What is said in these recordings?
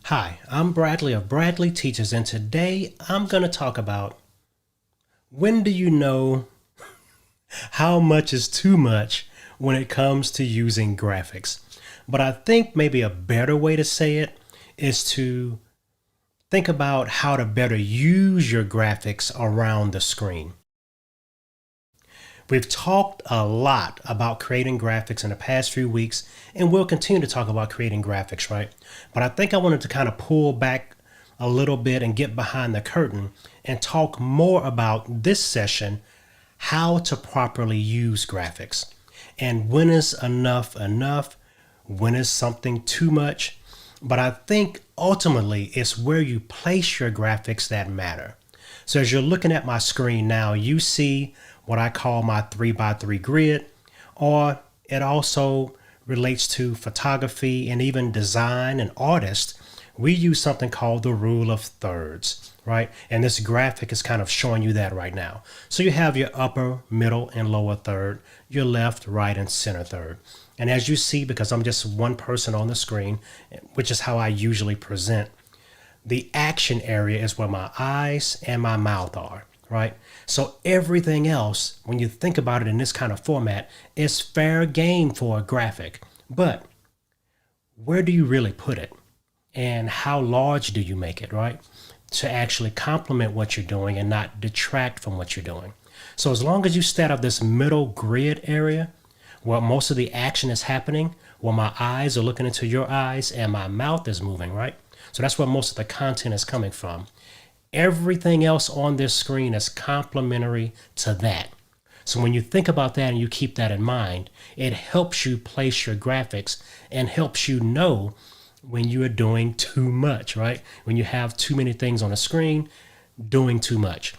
Hi, I'm Bradley of Bradley Teaches, and today I'm going to talk about when do you know how much is too much when it comes to using graphics. But I think maybe a better way to say it is to think about how to better use your graphics around the screen. We've talked a lot about creating graphics in the past few weeks, and we'll continue to talk about creating graphics, right? But I think I wanted to kind of pull back a little bit and get behind the curtain and talk more about this session, how to properly use graphics. And when is enough enough? When is something too much? But I think ultimately it's where you place your graphics that matter. So as you're looking at my screen now, you see what I call my 3x3 grid, or it also relates to photography and even design and artists. We use something called the rule of thirds, right? And this graphic is kind of showing you that right now. So you have your upper, middle, and lower third, your left, right, and center third. And as you see, because I'm just one person on the screen, which is how I usually present, the action area is where my eyes and my mouth are, right? So everything else, when you think about it in this kind of format, is fair game for a graphic. But where do you really put it? And how large do you make it, right? To actually complement what you're doing and not detract from what you're doing. So as long as you stay out of this middle grid area, where most of the action is happening, where my eyes are looking into your eyes and my mouth is moving, right? So that's where most of the content is coming from. Everything else on this screen is complementary to that. So when you think about that and you keep that in mind, it helps you place your graphics and helps you know when you are doing too much, right? When you have too many things on the screen, doing too much.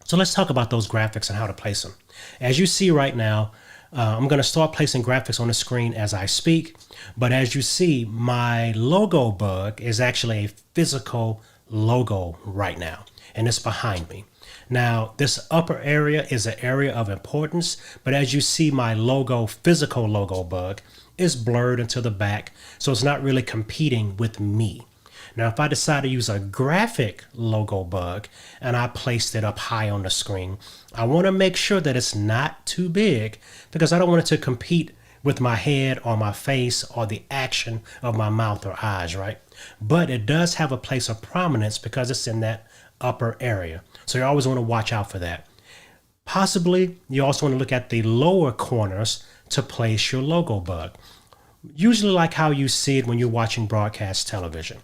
So let's talk about those graphics and how to place them. As you see right now, I'm going to start placing graphics on the screen as I speak. But as you see, my logo bug is actually a physical logo right now, and it's behind me. Now, this upper area is an area of importance, but as you see, my logo, physical logo bug, is blurred into the back, so it's not really competing with me. Now, if I decide to use a graphic logo bug and I placed it up high on the screen, I want to make sure that it's not too big because I don't want it to compete with my head or my face or the action of my mouth or eyes, right? But it does have a place of prominence because it's in that upper area. So you always want to watch out for that. Possibly, you also want to look at the lower corners to place your logo bug. Usually like how you see it when you're watching broadcast television.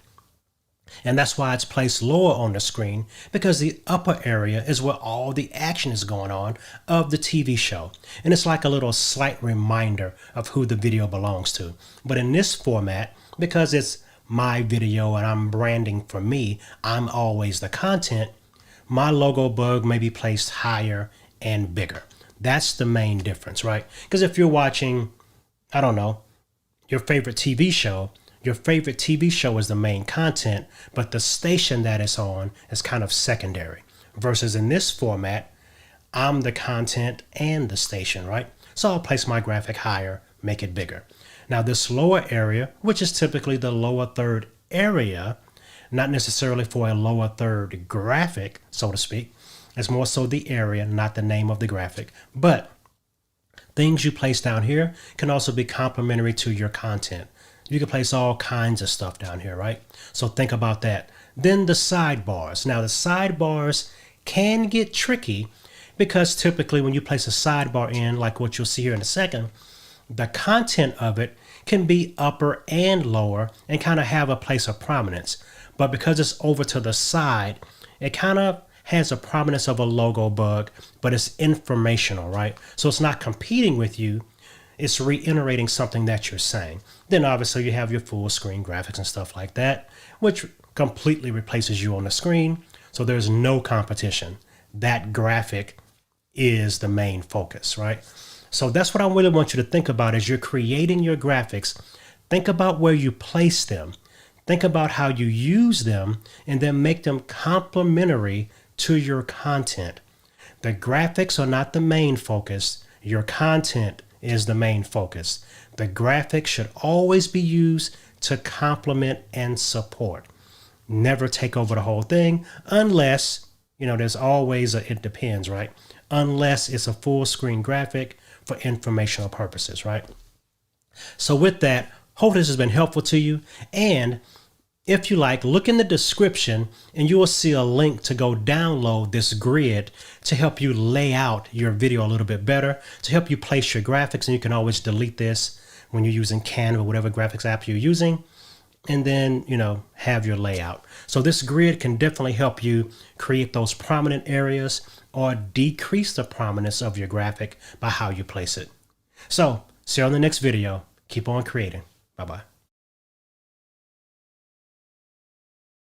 And that's why it's placed lower on the screen, because the upper area is where all the action is going on of the TV show. And it's like a little slight reminder of who the video belongs to. But in this format, because it's my video and I'm branding for me, I'm always the content, my logo bug may be placed higher and bigger. That's the main difference, right? Because if you're watching, I don't know, your favorite TV show, your favorite TV show is the main content, but the station that it's on is kind of secondary. Versus in this format, I'm the content and the station, right? So I'll place my graphic higher, make it bigger. Now this lower area, which is typically the lower third area, not necessarily for a lower third graphic, so to speak, it's more so the area, not the name of the graphic. But things you place down here can also be complementary to your content. You can place all kinds of stuff down here, right? So think about that. Then the sidebars. Now the sidebars can get tricky because typically when you place a sidebar in, like what you'll see here in a second, the content of it can be upper and lower and kind of have a place of prominence. But because it's over to the side, it kind of has a prominence of a logo bug, but it's informational, right? So it's not competing with you. It's reiterating something that you're saying. Then obviously you have your full screen graphics and stuff like that, which completely replaces you on the screen. So there's no competition. That graphic is the main focus, right? So that's what I really want you to think about as you're creating your graphics. Think about where you place them. Think about how you use them and then make them complementary to your content. The graphics are not the main focus. Your content is the main focus. The graphic should always be used to complement and support. Never take over the whole thing unless, there's always a it depends, right? Unless it's a full screen graphic for informational purposes, right? So with that, hope this has been helpful to you. And if you like, look in the description and you will see a link to go download this grid to help you lay out your video a little bit better, to help you place your graphics. And you can always delete this when you're using Canva, whatever graphics app you're using, and then, have your layout. So this grid can definitely help you create those prominent areas or decrease the prominence of your graphic by how you place it. So see you on the next video. Keep on creating. Bye-bye.